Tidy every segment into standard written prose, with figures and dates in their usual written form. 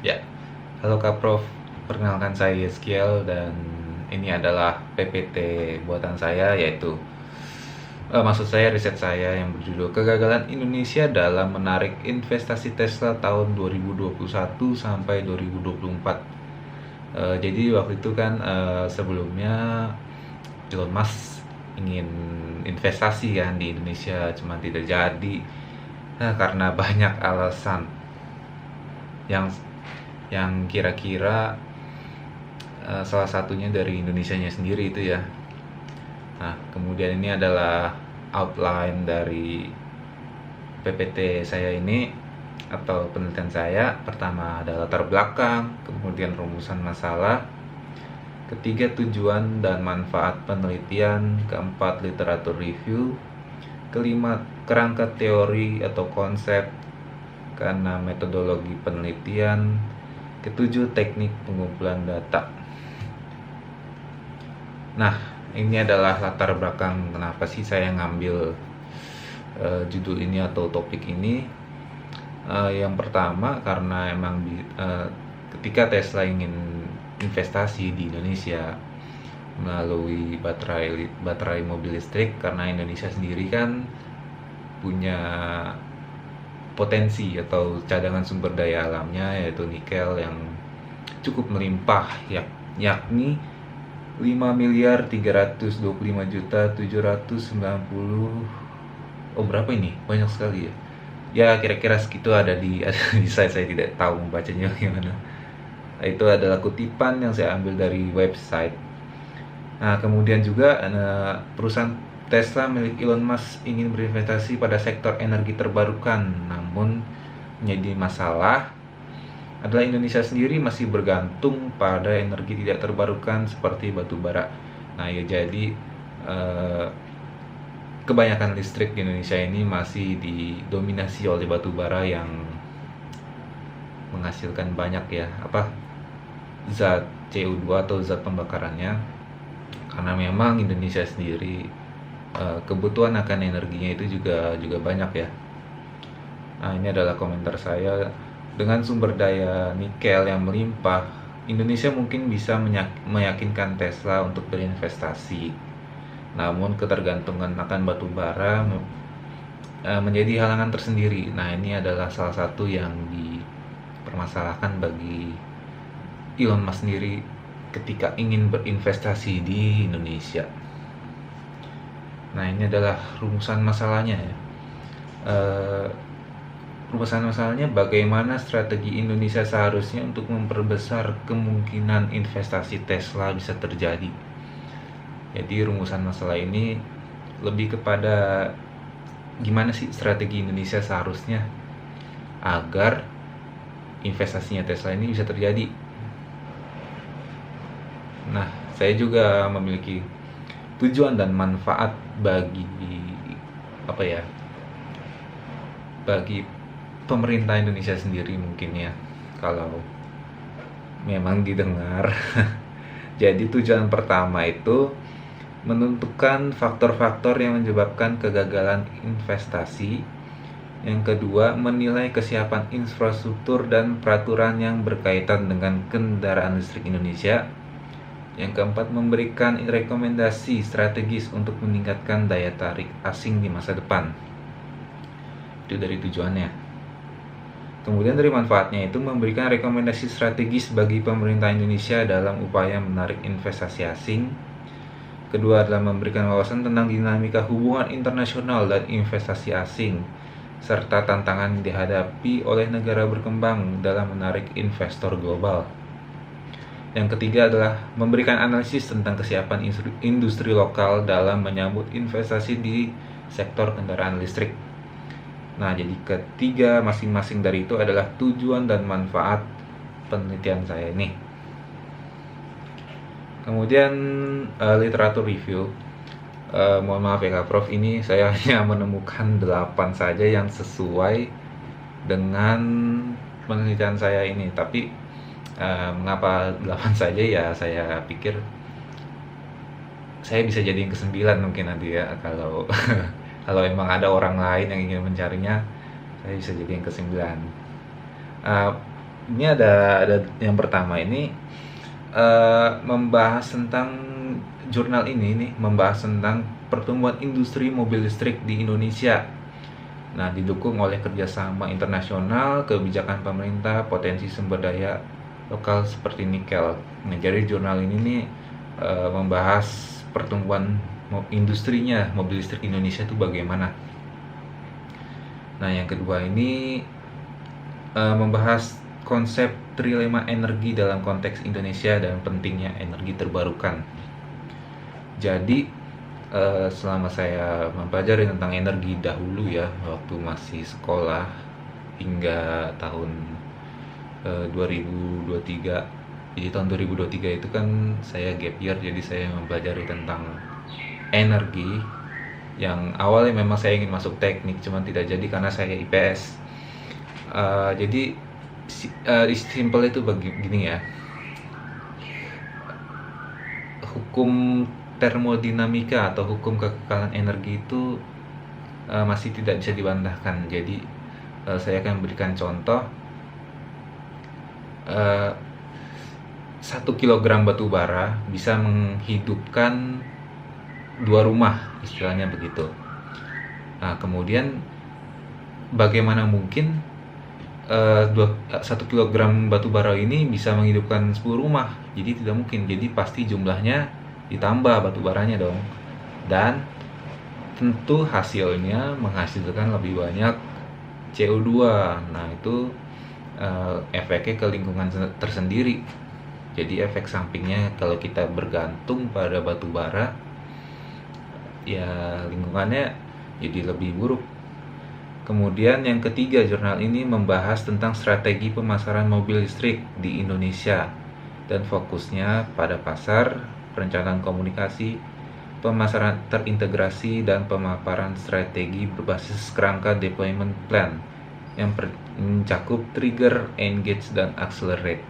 Ya, halo Kak Prof. Perkenalkan saya Yeskiel dan ini adalah PPT buatan saya, yaitu maksud saya riset saya yang berjudul Kegagalan Indonesia dalam Menarik Investasi Tesla tahun 2021 sampai 2024. Jadi waktu itu kan sebelumnya Elon Musk ingin investasi kan di Indonesia, cuma tidak jadi karena banyak alasan yang kira-kira salah satunya dari Indonesianya sendiri itu ya. Nah, kemudian ini adalah outline dari PPT saya ini atau penelitian saya. Pertama ada latar belakang, kemudian rumusan masalah, ketiga tujuan dan manfaat penelitian, keempat literatur review, kelima kerangka teori atau konsep, karena metodologi penelitian, ketujuh teknik pengumpulan data. Nah, ini adalah latar belakang kenapa sih saya ngambil judul ini atau topik ini. Yang pertama karena emang ketika Tesla ingin investasi di Indonesia melalui baterai mobil listrik, karena Indonesia sendiri kan punya potensi atau cadangan sumber daya alamnya, yaitu nikel yang cukup melimpah, yakni 5.325.790, berapa ini? Banyak sekali ya. Ya kira-kira segitu ada di saya tidak tahu membacanya gimana. Itu adalah kutipan yang saya ambil dari website. Nah, kemudian juga perusahaan Tesla milik Elon Musk ingin berinvestasi pada sektor energi terbarukan, namun menjadi masalah adalah Indonesia sendiri masih bergantung pada energi tidak terbarukan seperti batu bara. Nah, ya jadi kebanyakan listrik di Indonesia ini masih didominasi oleh batu bara yang menghasilkan banyak zat CO2 atau zat pembakarannya, karena memang Indonesia sendiri kebutuhan akan energinya itu juga banyak ya. Nah, ini adalah komentar saya. Dengan sumber daya nikel yang melimpah, Indonesia mungkin bisa meyakinkan Tesla untuk berinvestasi. Namun ketergantungan akan batu bara menjadi halangan tersendiri. Nah, ini adalah salah satu yang dipermasalahkan bagi Elon Musk sendiri ketika ingin berinvestasi di Indonesia. Nah, ini adalah rumusan masalahnya ya. Rumusan masalahnya bagaimana strategi Indonesia seharusnya untuk memperbesar kemungkinan investasi Tesla bisa terjadi. Jadi rumusan masalah ini lebih kepada gimana sih strategi Indonesia seharusnya agar investasinya Tesla ini bisa terjadi. Nah, saya juga memiliki tujuan dan manfaat bagi pemerintah Indonesia sendiri mungkin ya, kalau memang didengar. Jadi tujuan pertama itu menentukan faktor-faktor yang menyebabkan kegagalan investasi. Yang kedua, menilai kesiapan infrastruktur dan peraturan yang berkaitan dengan kendaraan listrik Indonesia. Yang keempat, memberikan rekomendasi strategis untuk meningkatkan daya tarik asing di masa depan. Itu dari tujuannya. Kemudian dari manfaatnya itu memberikan rekomendasi strategis bagi pemerintah Indonesia dalam upaya menarik investasi asing. Kedua adalah memberikan wawasan tentang dinamika hubungan internasional dan investasi asing, serta tantangan yang dihadapi oleh negara berkembang dalam menarik investor global. Yang ketiga adalah memberikan analisis tentang kesiapan industri lokal dalam menyambut investasi di sektor kendaraan listrik. Nah, jadi ketiga masing-masing dari itu adalah tujuan dan manfaat penelitian saya ini. Kemudian literatur review. Mohon maaf ya Kak Prof, ini saya hanya menemukan 8 saja yang sesuai dengan penelitian saya ini. Tapi mengapa 8 saja ya, saya pikir saya bisa jadi yang ke-9 mungkin nanti ya kalau Kalau emang ada orang lain yang ingin mencarinya, saya bisa jadi yang ke-9. Uh, ini ada yang pertama ini membahas tentang jurnal ini nih, membahas tentang pertumbuhan industri mobil listrik di Indonesia. Nah, didukung oleh kerjasama internasional, kebijakan pemerintah, potensi sumber daya lokal seperti nikel. Nah, jadi jurnal ini nih membahas pertumbuhan industrinya mobil listrik Indonesia itu bagaimana. Nah, yang kedua ini membahas konsep trilema energi dalam konteks Indonesia dan pentingnya energi terbarukan. Jadi selama saya mempelajari tentang energi dahulu ya, waktu masih sekolah hingga tahun 2023. Jadi tahun 2023 itu kan saya gap year, jadi saya mempelajari tentang energi yang awalnya memang saya ingin masuk teknik, cuman tidak jadi karena saya IPS. Jadi simple itu begini ya, hukum termodinamika atau hukum kekekalan energi itu masih tidak bisa dibantahkan. Jadi saya akan berikan contoh. 1 kilogram batu bara bisa menghidupkan 2 rumah, istilahnya begitu. Nah, kemudian bagaimana mungkin 1 kilogram batu bara ini bisa menghidupkan 10 rumah? Jadi tidak mungkin. Jadi pasti jumlahnya ditambah batu baranya dong. Dan tentu hasilnya menghasilkan lebih banyak CO2. Nah, itu efeknya ke lingkungan tersendiri. Jadi efek sampingnya kalau kita bergantung pada batu bara, ya lingkungannya jadi lebih buruk. Kemudian yang ketiga, jurnal ini membahas tentang strategi pemasaran mobil listrik di Indonesia dan fokusnya pada pasar, perencanaan komunikasi, pemasaran terintegrasi, dan pemaparan strategi berbasis kerangka deployment plan yang mencakup trigger, engage, dan accelerate.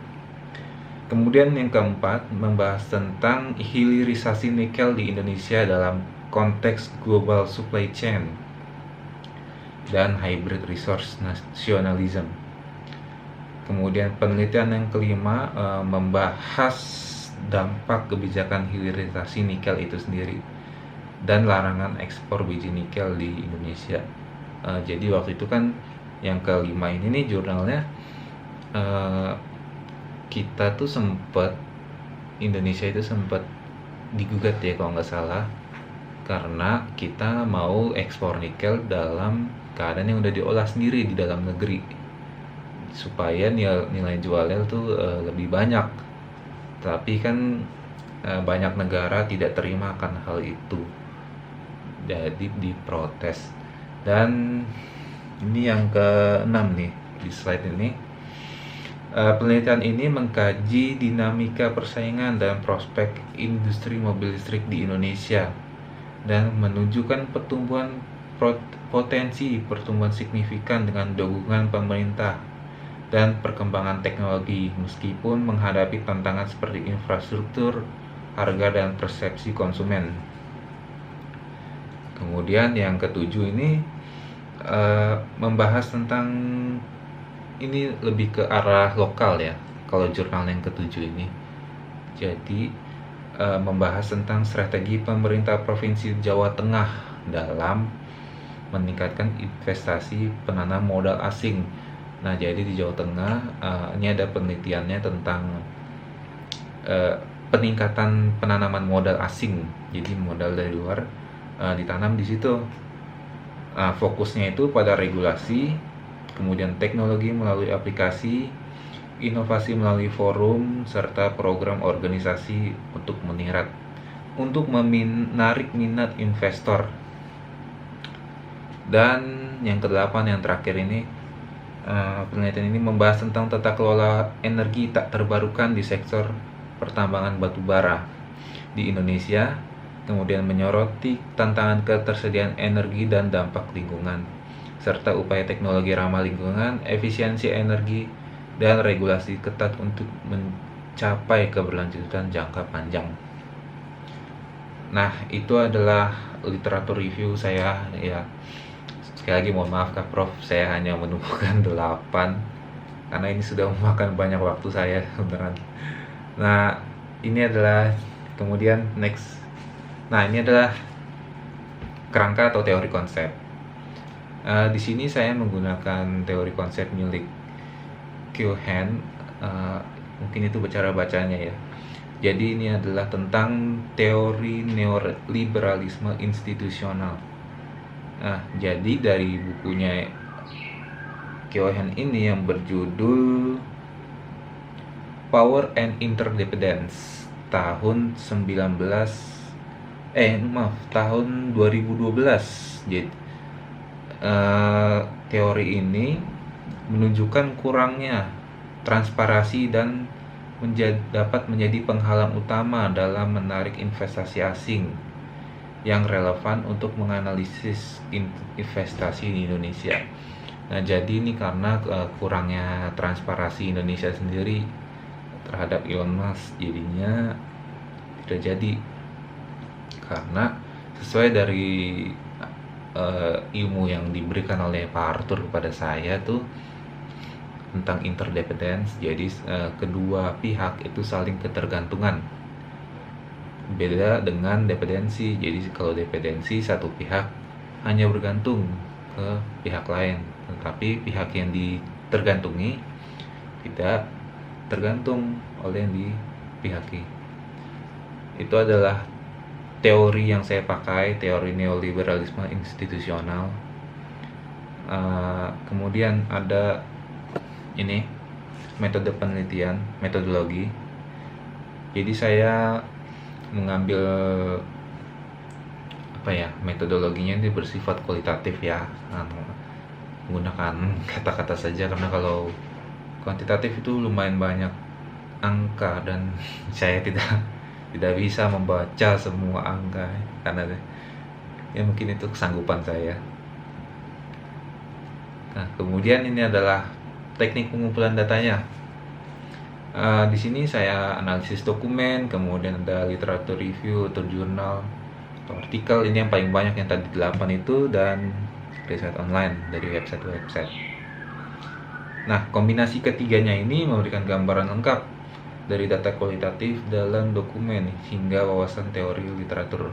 Kemudian yang keempat, membahas tentang hilirisasi nikel di Indonesia dalam konteks global supply chain dan hybrid resource nationalism. Kemudian penelitian yang kelima membahas dampak kebijakan hilirisasi nikel itu sendiri dan larangan ekspor biji nikel di Indonesia. Jadi waktu itu kan yang kelima ini nih jurnalnya, kita tuh Indonesia itu sempat digugat ya kalau nggak salah, karena kita mau ekspor nikel dalam keadaan yang udah diolah sendiri di dalam negeri supaya nilai jualnya tuh lebih banyak. Tapi kan banyak negara tidak terima akan hal itu, jadi diprotes. Dan ini yang ke-6 nih di slide ini. Penelitian ini mengkaji dinamika persaingan dan prospek industri mobil listrik di Indonesia dan menunjukkan potensi pertumbuhan signifikan dengan dukungan pemerintah dan perkembangan teknologi meskipun menghadapi tantangan seperti infrastruktur, harga, dan persepsi konsumen. Kemudian yang ketujuh ini membahas tentang, ini lebih ke arah lokal ya kalau jurnal yang ketujuh ini. Jadi membahas tentang strategi pemerintah Provinsi Jawa Tengah dalam meningkatkan investasi penanam modal asing. Nah, jadi di Jawa Tengah ini ada penelitiannya tentang peningkatan penanaman modal asing. Jadi modal dari luar ditanam di situ. Fokusnya itu pada regulasi, kemudian teknologi melalui aplikasi, inovasi melalui forum, serta program organisasi untuk menarik minat investor. Dan yang ke-8 yang terakhir ini, penelitian ini membahas tentang tata kelola energi tak terbarukan di sektor pertambangan batu bara di Indonesia, kemudian menyoroti tantangan ketersediaan energi dan dampak lingkungan, serta upaya teknologi ramah lingkungan, efisiensi energi, dan regulasi ketat untuk mencapai keberlanjutan jangka panjang. Nah, itu adalah literatur review saya ya. Sekali lagi mohon maaf Kak Prof, saya hanya menemukan 8 karena ini sudah memakan banyak waktu saya beneran. Nah, ini adalah kemudian next. Nah, ini adalah kerangka atau teori konsep. Di sini saya menggunakan teori konsep milik Keohane, mungkin itu cara bacanya ya. Jadi ini adalah tentang teori neoliberalisme institusional. Nah, jadi dari bukunya Keohane ini yang berjudul Power and Interdependence tahun 2012. Jadi teori ini menunjukkan kurangnya transparansi dan dapat menjadi penghalang utama dalam menarik investasi asing yang relevan untuk menganalisis investasi di Indonesia. Nah, jadi ini karena kurangnya transparansi Indonesia sendiri terhadap Elon Musk, jadinya tidak jadi. Karena sesuai dari ilmu yang diberikan oleh Pak Arthur kepada saya tuh tentang interdependence, jadi kedua pihak itu saling ketergantungan. Beda dengan dependensi. Jadi kalau dependensi satu pihak hanya bergantung ke pihak lain, tetapi pihak yang ditergantungi tidak tergantung oleh yang dipihaki. Itu adalah teori yang saya pakai, teori neoliberalisme institusional. Kemudian ada ini metode penelitian, metodologi. Jadi saya mengambil metodologinya ini bersifat kualitatif ya, menggunakan kata-kata saja, karena kalau kuantitatif itu lumayan banyak angka dan saya tidak bisa membaca semua angka karena ya mungkin itu kesanggupan saya. Nah, kemudian ini adalah teknik pengumpulan datanya. Di sini saya analisis dokumen, kemudian ada literatur review atau jurnal atau artikel. Ini yang paling banyak, yang tadi 8 itu, dan riset online dari website. Nah, kombinasi ketiganya ini memberikan gambaran lengkap dari data kualitatif dalam dokumen hingga wawasan teori literatur.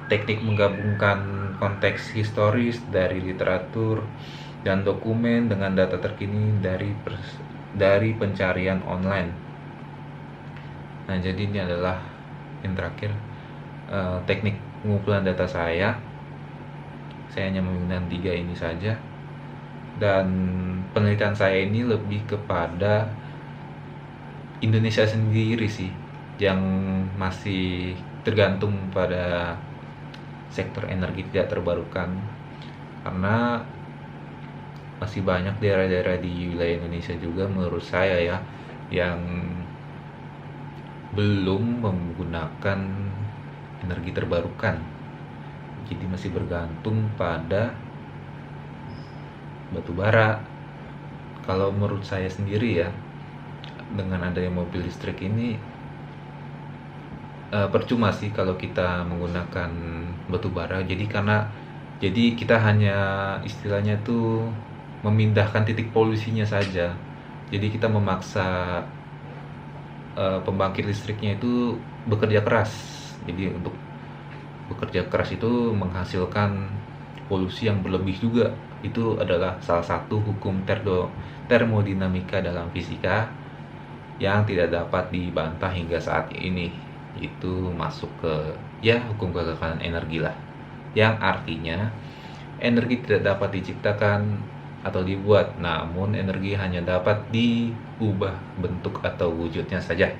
Teknik menggabungkan konteks historis dari literatur dan dokumen dengan data terkini dari pencarian online. Nah, jadi ini adalah yang terakhir, teknik pengumpulan data saya. Saya hanya menggunakan 3 ini saja, dan penelitian saya ini lebih kepada Indonesia sendiri sih, yang masih tergantung pada sektor energi tidak terbarukan, karena masih banyak daerah-daerah di wilayah Indonesia juga menurut saya ya yang belum menggunakan energi terbarukan, jadi masih bergantung pada batu bara. Kalau menurut saya sendiri ya, dengan adanya mobil listrik ini percuma sih kalau kita menggunakan batu bara. Jadi kita hanya istilahnya tuh memindahkan titik polusinya saja. Jadi kita memaksa pembangkit listriknya itu bekerja keras. Jadi untuk bekerja keras itu menghasilkan polusi yang berlebih juga. Itu adalah salah satu hukum termodinamika dalam fisika yang tidak dapat dibantah hingga saat ini. Itu masuk ke hukum kekekalan energi lah, yang artinya energi tidak dapat diciptakan atau dibuat, namun energi hanya dapat diubah bentuk atau wujudnya saja.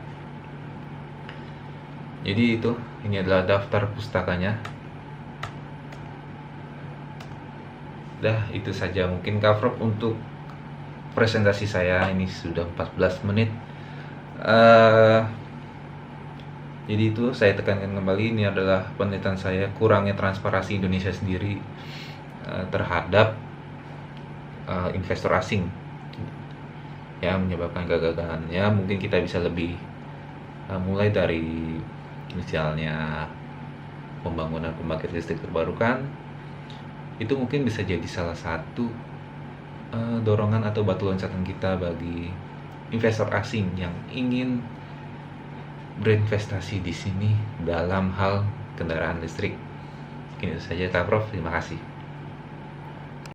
Jadi ini adalah daftar pustakanya. Itu saja mungkin cover untuk presentasi saya. Ini sudah 14 menit. Jadi saya tekankan kembali, ini adalah penelitian saya, kurangnya transparansi Indonesia sendiri terhadap investor asing yang menyebabkan kegagalannya. Mungkin kita bisa lebih mulai dari misalnya pembangunan pembangkit listrik terbarukan, itu mungkin bisa jadi salah satu dorongan atau batu loncatan kita bagi investor asing yang ingin berinvestasi di sini dalam hal kendaraan listrik. Mungkin itu saja, Kak Prof. Terima kasih.